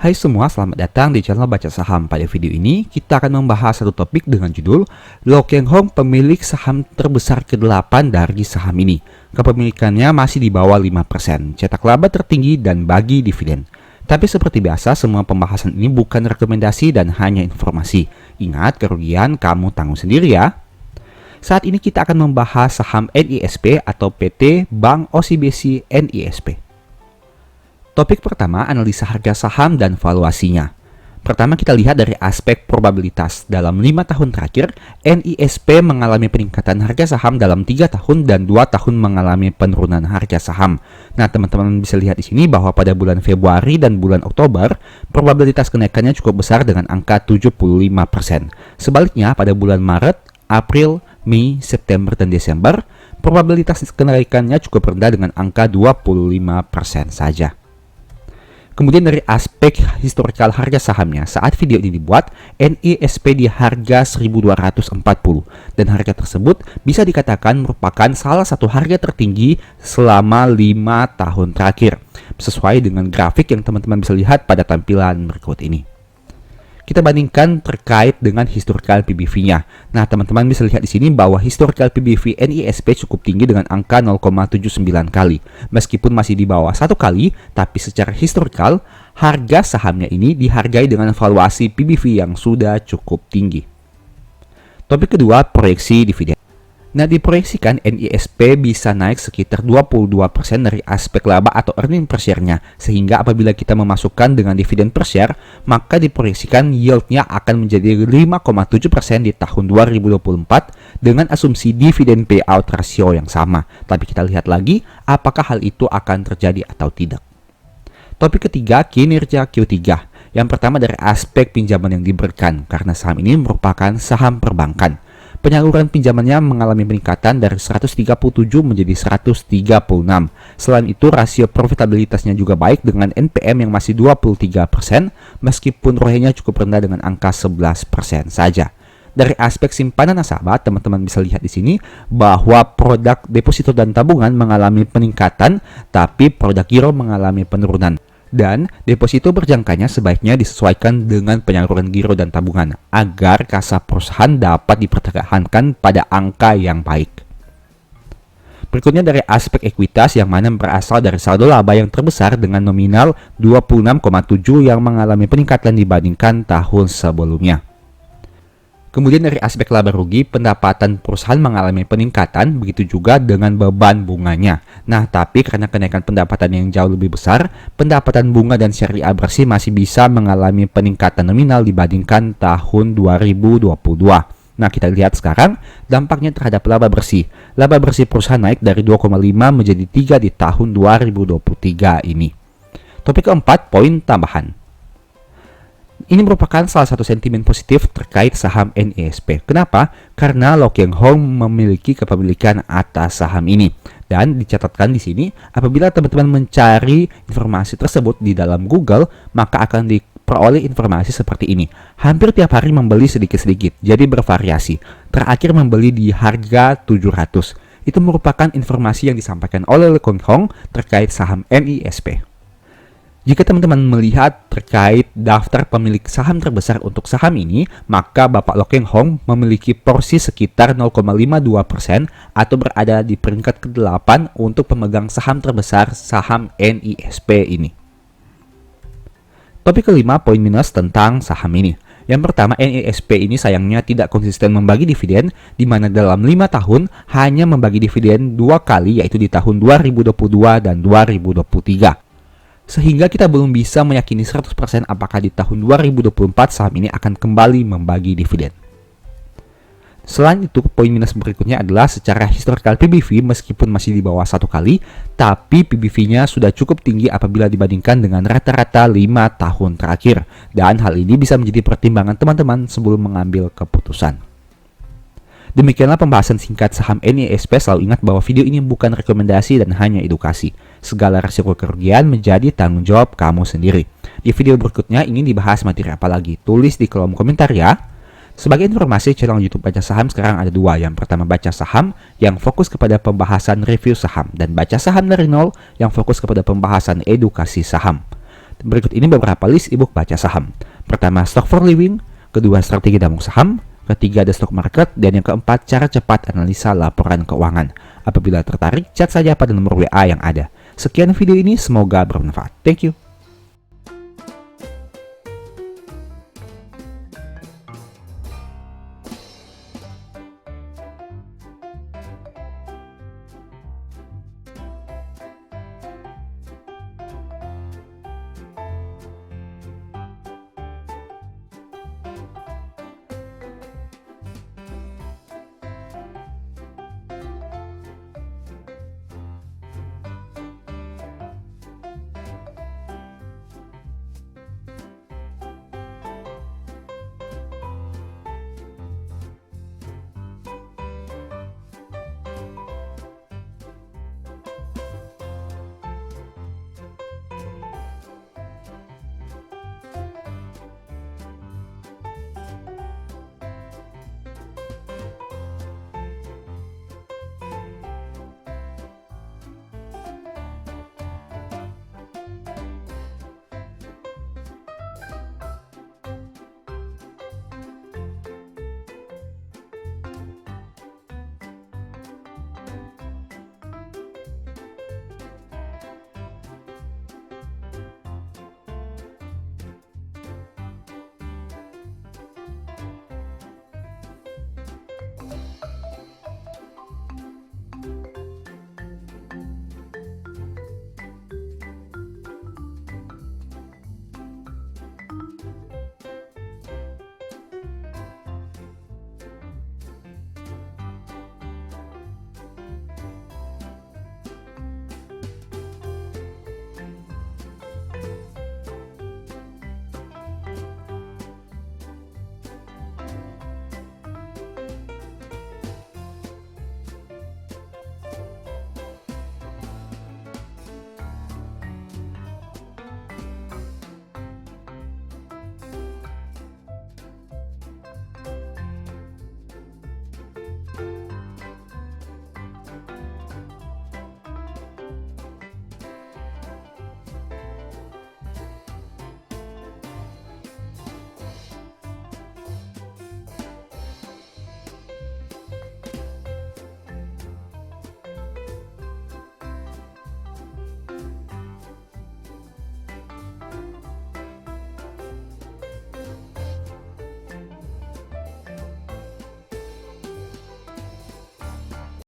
Hai semua, selamat datang di channel Baca Saham. Pada video ini, kita akan membahas satu topik dengan judul Lo Keng Hong, pemilik saham terbesar ke-8 dari saham ini. Kepemilikannya masih di bawah 5%, cetak laba tertinggi dan bagi dividen. Tapi seperti biasa, semua pembahasan ini bukan rekomendasi dan hanya informasi. Ingat, kerugian kamu tanggung sendiri ya. Saat ini kita akan membahas saham NISP atau PT Bank OCBC NISP. Topik pertama, analisa harga saham dan valuasinya. Pertama kita lihat dari aspek probabilitas. Dalam 5 tahun terakhir, NISP mengalami peningkatan harga saham dalam 3 tahun dan 2 tahun mengalami penurunan harga saham. Nah, teman-teman bisa lihat di sini bahwa pada bulan Februari dan bulan Oktober, probabilitas kenaikannya cukup besar dengan angka 75%. Sebaliknya, pada bulan Maret, April, Mei, September, dan Desember, probabilitas kenaikannya cukup rendah dengan angka 25% saja. Kemudian dari aspek historikal harga sahamnya, saat video ini dibuat, NISP di harga 1.240 dan harga tersebut bisa dikatakan merupakan salah satu harga tertinggi selama 5 tahun terakhir, sesuai dengan grafik yang teman-teman bisa lihat pada tampilan berikut ini. Kita bandingkan terkait dengan historical PBV-nya. Nah, teman-teman bisa lihat di sini bahwa historical PBV NISP cukup tinggi dengan angka 0,79 kali. Meskipun masih di bawah 1 kali, tapi secara historical, harga sahamnya ini dihargai dengan valuasi PBV yang sudah cukup tinggi. Topik kedua, proyeksi dividen. Nah, diproyeksikan NISP bisa naik sekitar 22% dari aspek laba atau earning per share-nya. Sehingga apabila kita memasukkan dengan dividen per share, maka diproyeksikan yield-nya akan menjadi 5,7% di tahun 2024 dengan asumsi dividen payout ratio yang sama. Tapi kita lihat lagi apakah hal itu akan terjadi atau tidak. Topik ketiga, kinerja Q3. Yang pertama dari aspek pinjaman yang diberikan, karena saham ini merupakan saham perbankan. Penyaluran pinjamannya mengalami peningkatan dari 137 menjadi 136. Selain itu, rasio profitabilitasnya juga baik dengan NPM yang masih 23%, meskipun ROE-nya cukup rendah dengan angka 11% saja. Dari aspek simpanan nasabah, teman-teman bisa lihat di sini bahwa produk deposito dan tabungan mengalami peningkatan, tapi produk giro mengalami penurunan. Dan deposito berjangkanya sebaiknya disesuaikan dengan penyaluran giro dan tabungan agar kas perusahaan dapat dipertahankan pada angka yang baik. Berikutnya dari aspek ekuitas yang mana berasal dari saldo laba yang terbesar dengan nominal 26,7 yang mengalami peningkatan dibandingkan tahun sebelumnya. Kemudian dari aspek laba rugi, pendapatan perusahaan mengalami peningkatan, begitu juga dengan beban bunganya. Nah, tapi karena kenaikan pendapatan yang jauh lebih besar, pendapatan bunga dan syariah bersih masih bisa mengalami peningkatan nominal dibandingkan tahun 2022. Nah, kita lihat sekarang dampaknya terhadap laba bersih. Laba bersih perusahaan naik dari 2,5 menjadi 3 di tahun 2023 ini. Topik keempat, poin tambahan. Ini merupakan salah satu sentimen positif terkait saham NISP. Kenapa? Karena Lo Keng Hong memiliki kepemilikan atas saham ini. Dan dicatatkan di sini, apabila teman-teman mencari informasi tersebut di dalam Google, maka akan diperoleh informasi seperti ini. Hampir tiap hari membeli sedikit-sedikit, jadi bervariasi. Terakhir membeli di harga 700. Itu merupakan informasi yang disampaikan oleh Lo Keng Hong terkait saham NISP. Jika teman-teman melihat terkait daftar pemilik saham terbesar untuk saham ini, maka Bapak Lo Keng Hong memiliki porsi sekitar 0,52% atau berada di peringkat ke-8 untuk pemegang saham terbesar saham NISP ini. Topik kelima, poin minus tentang saham ini. Yang pertama, NISP ini sayangnya tidak konsisten membagi dividen, di mana dalam 5 tahun hanya membagi dividen 2 kali, yaitu di tahun 2022 dan 2023. Sehingga kita belum bisa meyakini 100% apakah di tahun 2024 saham ini akan kembali membagi dividen. Selain itu, poin minus berikutnya adalah secara historical PBV meskipun masih di bawah 1 kali, tapi PBV-nya sudah cukup tinggi apabila dibandingkan dengan rata-rata 5 tahun terakhir. Dan hal ini bisa menjadi pertimbangan teman-teman sebelum mengambil keputusan. Demikianlah pembahasan singkat saham NISP. Selalu ingat bahwa video ini bukan rekomendasi dan hanya edukasi. Segala risiko kerugian menjadi tanggung jawab kamu sendiri. Di video berikutnya ingin dibahas materi apa lagi? Tulis di kolom komentar ya. Sebagai informasi, channel YouTube Baca Saham sekarang ada 2. Yang pertama Baca Saham yang fokus kepada pembahasan review saham, dan Baca Saham dari Nol yang fokus kepada pembahasan edukasi saham. Berikut ini beberapa list ebook baca saham. Pertama, Stock for Living. Kedua, strategi nabung saham. Ketiga, The Stock Market. Dan yang keempat, cara cepat analisa laporan keuangan. Apabila tertarik, chat saja pada nomor WA yang ada. Sekian video ini, semoga bermanfaat. Thank you.